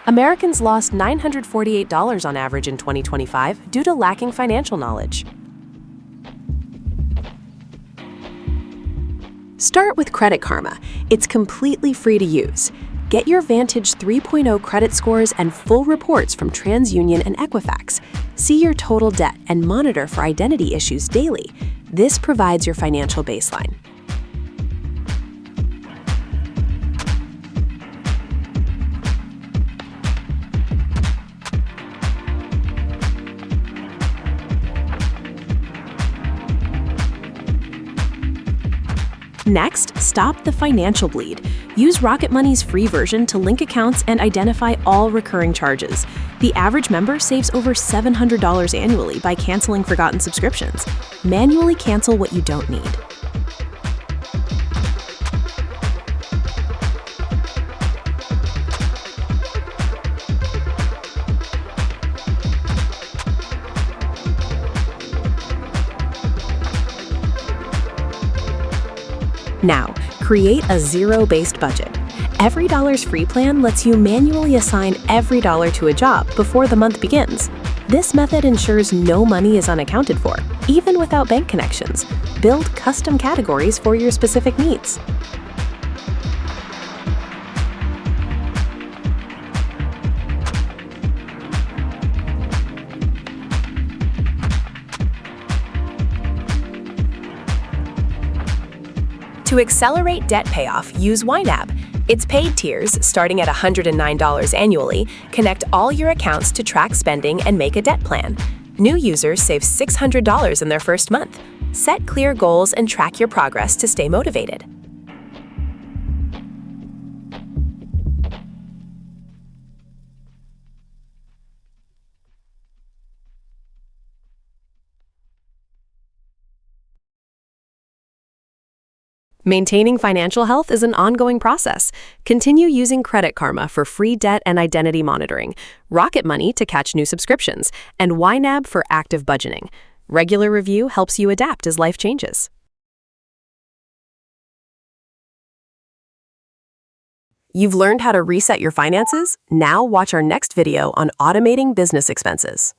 Americans lost $948 on average in 2025 due to lacking financial knowledge. Start with Credit Karma. It's completely free to use. Get your Vantage 3.0 credit scores and full reports from TransUnion and Equifax. See your total debt and monitor for identity issues daily. This provides your financial baseline. Next, stop the financial bleed. Use Rocket Money's free version to link accounts and identify all recurring charges. The average member saves over $700 annually by canceling forgotten subscriptions. Manually cancel what you don't need. Now, create a zero-based budget. Every Dollar's free plan lets you manually assign every dollar to a job before the month begins. This method ensures no money is unaccounted for, even without bank connections. Build custom categories for your specific needs. To accelerate debt payoff, use YNAB. Its paid tiers, starting at $109 annually, connect all your accounts to track spending and make a debt plan. New users save $600 in their first month. Set clear goals and track your progress to stay motivated. Maintaining financial health is an ongoing process. Continue using Credit Karma for free debt and identity monitoring, Rocket Money to catch new subscriptions, and YNAB for active budgeting. Regular review helps you adapt as life changes. You've learned how to reset your finances? Now watch our next video on automating business expenses.